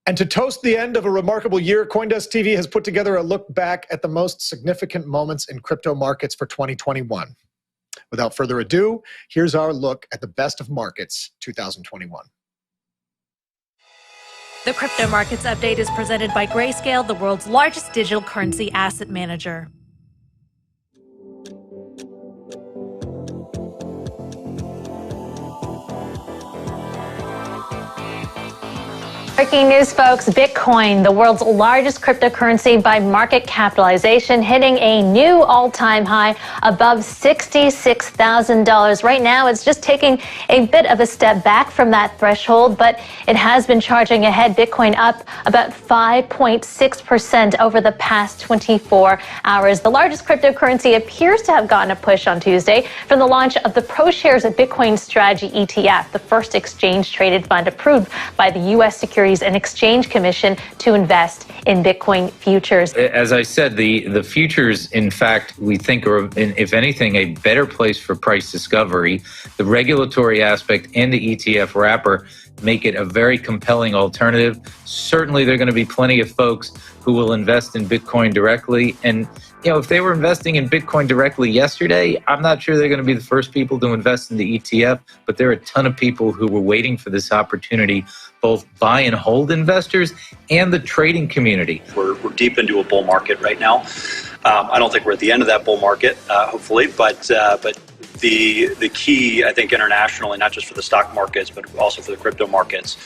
And to toast the end of a remarkable year, CoinDesk TV has put together a look back at the most significant moments in crypto markets for 2021. Without further ado, here's our look at the best of markets 2021. The Crypto Markets Update is presented by GRAYSCALE, the world's largest digital currency asset manager. Breaking news, folks. Bitcoin, the world's largest cryptocurrency by market capitalization, hitting a new all-time high above $66,000. Right now, it's just taking a bit of a step back from that threshold, but it has been charging ahead. Bitcoin up about 5.6% over the past 24 hours. The largest cryptocurrency appears to have gotten a push on Tuesday from the launch of the ProShares of Bitcoin Strategy ETF, the first exchange-traded fund approved by the U.S. Securities and Exchange Commission to invest in Bitcoin futures. As I said, the futures, in fact, we think are, if anything, a better place for price discovery. The regulatory aspect and the ETF wrapper make it a very compelling alternative. Certainly, there are going to be plenty of folks who will invest in Bitcoin directly. And, you know, if they were investing in Bitcoin directly yesterday, I'm not sure they're going to be the first people to invest in the ETF, but there are a ton of people who were waiting for this opportunity, both buy and hold investors and the trading community. We're deep into a bull market right now. I don't think we're at the end of that bull market, hopefully, but the key, I think, internationally, not just for the stock markets, but also for the crypto markets,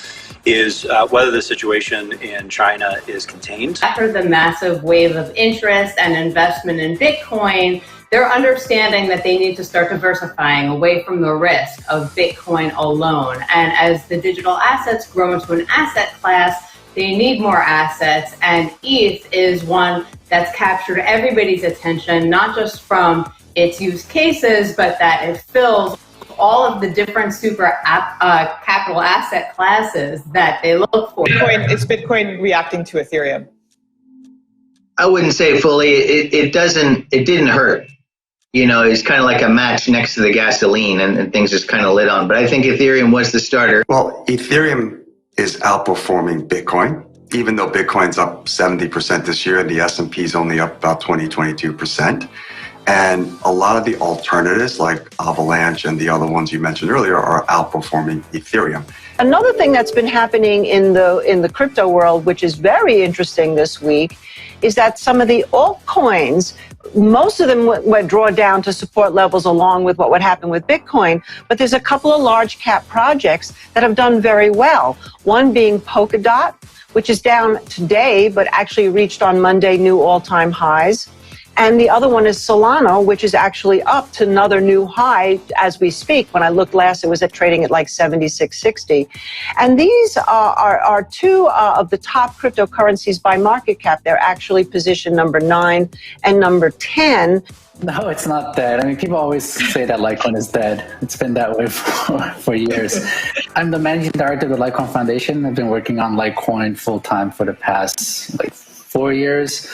is whether the situation in China is contained. After the massive wave of interest and investment in Bitcoin, they're understanding that they need to start diversifying away from the risk of Bitcoin alone. And as the digital assets grow into an asset class, they need more assets. And ETH is one that's captured everybody's attention, not just from its use cases, but that it fills all of the different super capital asset classes that they look for. It's Bitcoin reacting to Ethereum. I wouldn't say fully. It didn't hurt. You know, it's kind of like a match next to the gasoline, and things just kind of lit on. But I think Ethereum was the starter. Well, Ethereum is outperforming Bitcoin, even though Bitcoin's up 70% this year and the S&P is only up about 22%. And a lot of the alternatives like Avalanche and the other ones you mentioned earlier are outperforming Ethereum. Another thing that's been happening in the crypto world, which is very interesting this week, is that some of the altcoins, most of them were drawn down to support levels along with what would happen with Bitcoin, but there's a couple of large cap projects that have done very well. One being Polkadot, which is down today, but actually reached on Monday new all-time highs. And the other one is Solana, which is actually up to another new high as we speak. When I looked last, it was trading at like 76.60. And these are two of the top cryptocurrencies by market cap. They're actually positioned number 9 and number 10. No, it's not dead. I mean, people always say that Litecoin is dead. It's been that way for years. I'm the managing director of the Litecoin Foundation. I've been working on Litecoin full-time for the past 4 years.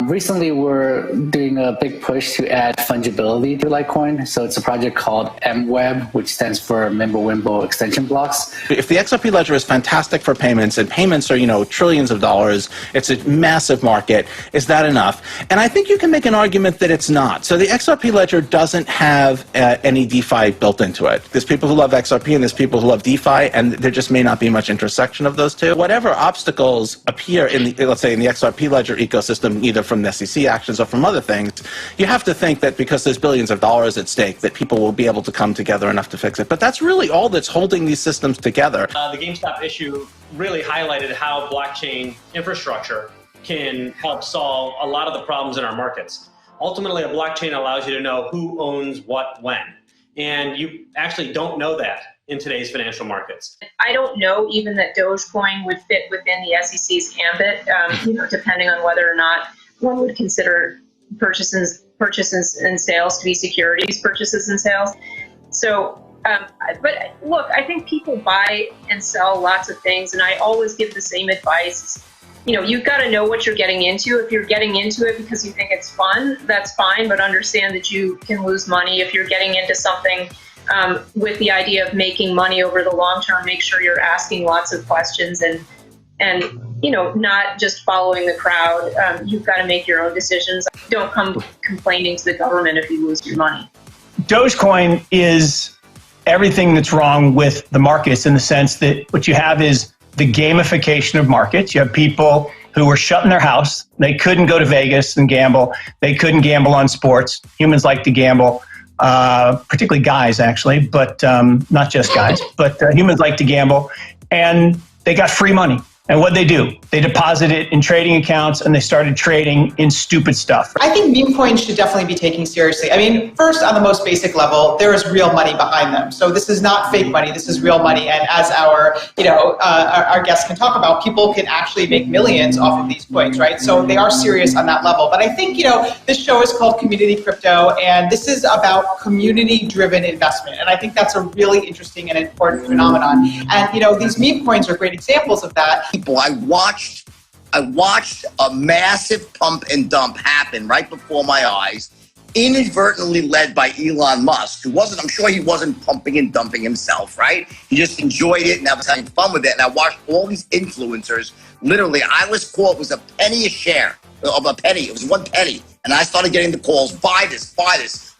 Recently, we're doing a big push to add fungibility to Litecoin. So it's a project called MWeb, which stands for Mimblewimble Extension Blocks. If the XRP ledger is fantastic for payments, and payments are, trillions of dollars, it's a massive market, is that enough? And I think you can make an argument that it's not. So the XRP ledger doesn't have any DeFi built into it. There's people who love XRP and there's people who love DeFi, and there just may not be much intersection of those two. Whatever obstacles appear in the, let's say, in the XRP ledger ecosystem, either from the SEC actions or from other things, you have to think that because there's billions of dollars at stake, that people will be able to come together enough to fix it. But that's really all that's holding these systems together. The GameStop issue really highlighted how blockchain infrastructure can help solve a lot of the problems in our markets. Ultimately, a blockchain allows you to know who owns what when. And you actually don't know that in today's financial markets. I don't know even that Dogecoin would fit within the SEC's ambit, depending on whether or not one would consider purchases and sales to be securities purchases and sales. So, but look, I think people buy and sell lots of things, and I always give the same advice. You've got to know what you're getting into. If you're getting into it because you think it's fun, that's fine, but understand that you can lose money. If you're getting into something with the idea of making money over the long term, make sure you're asking lots of questions and and not just following the crowd. You've got to make your own decisions. Don't come complaining to the government if you lose your money. Dogecoin is everything that's wrong with the markets, in the sense that what you have is the gamification of markets. You have people who were shut in their house. They couldn't go to Vegas and gamble. They couldn't gamble on sports. Humans like to gamble, particularly guys, actually, but not just guys, but humans like to gamble. And they got free money. And what'd they do? They deposit it in trading accounts, and they started trading in stupid stuff. I think meme coins should definitely be taken seriously. I mean, first, on the most basic level, there is real money behind them. So this is not fake money. This is real money. And as our guests can talk about, people can actually make millions off of these coins, right? So they are serious on that level. But I think, this show is called Community Crypto, and this is about community-driven investment. And I think that's a really interesting and important phenomenon. And, these meme coins are great examples of that. I watched a massive pump and dump happen right before my eyes, inadvertently led by Elon Musk, who I'm sure he wasn't pumping and dumping himself, right? He just enjoyed it and was having fun with it. And I watched all these influencers, literally, I was called, it was a penny a share, of a penny, it was 1 penny. And I started getting the calls, buy this.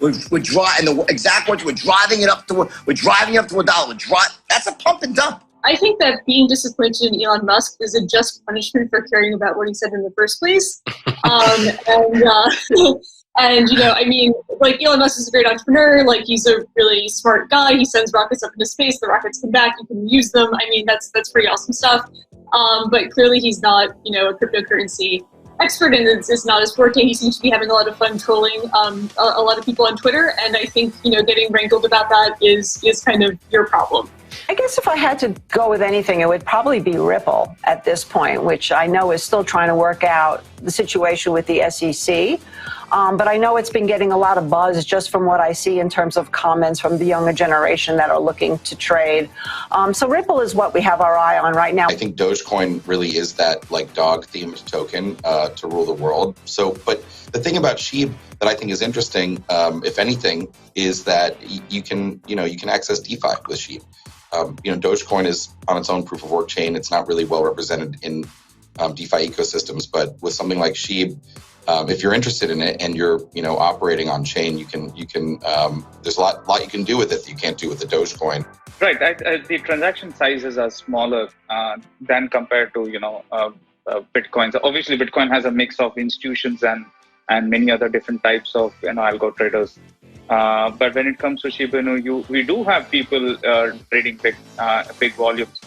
And the exact words, we're driving it up to $1. That's a pump and dump. I think that being disappointed in Elon Musk is a just punishment for caring about what he said in the first place. Elon Musk is a great entrepreneur. He's a really smart guy. He sends rockets up into space. The rockets come back. You can use them. I mean, that's pretty awesome stuff. But clearly he's not, a cryptocurrency expert, and it's not his forte. He seems to be having a lot of fun trolling a lot of people on Twitter. And I think, getting rankled about that is kind of your problem. I guess if I had to go with anything, it would probably be Ripple at this point, which I know is still trying to work out the situation with the SEC. But I know it's been getting a lot of buzz just from what I see in terms of comments from the younger generation that are looking to trade. So Ripple is what we have our eye on right now. I think Dogecoin really is that dog-themed token to rule the world. But the thing about SHIB that I think is interesting, if anything, is that you can access DeFi with SHIB. Dogecoin is on its own proof of work chain. It's not really well represented in DeFi ecosystems, but with something like SHIB, if you're interested in it and you're operating on chain, you can there's a lot you can do with it that you can't do with the Dogecoin. Right. The transaction sizes are smaller than compared to Bitcoin. So obviously, Bitcoin has a mix of institutions and many other different types of algo traders. But when it comes to SHIB, we do have people trading big volumes.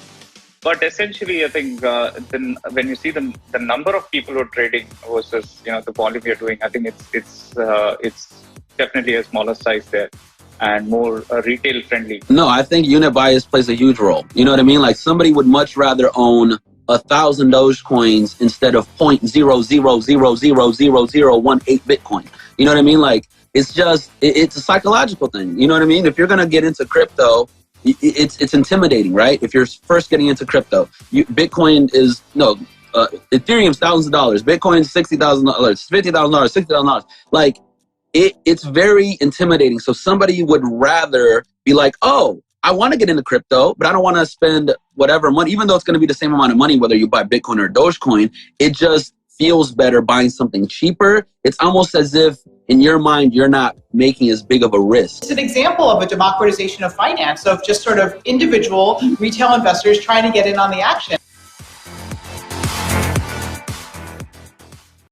But essentially, I think then when you see the number of people who are trading versus the volume you're doing, I think it's definitely a smaller size there and more retail friendly. No, I think unit bias plays a huge role. You know what I mean? Like somebody would much rather own 1,000 Dogecoins instead of 0.0000018 Bitcoin. You know what I mean? Like it's a psychological thing. You know what I mean? If you're gonna get into crypto, it's intimidating, right? If you're first getting into crypto, Bitcoin is Ethereum's thousands of dollars, Bitcoin's $60,000, $50,000, $60,000. Like it's very intimidating. So somebody would rather be like, oh, I want to get into crypto, but I don't want to spend whatever money, even though it's going to be the same amount of money whether you buy Bitcoin or Dogecoin. It just feels better buying something cheaper. It's almost as if in your mind, you're not making as big of a risk. It's an example of a democratization of finance, of just sort of individual retail investors trying to get in on the action.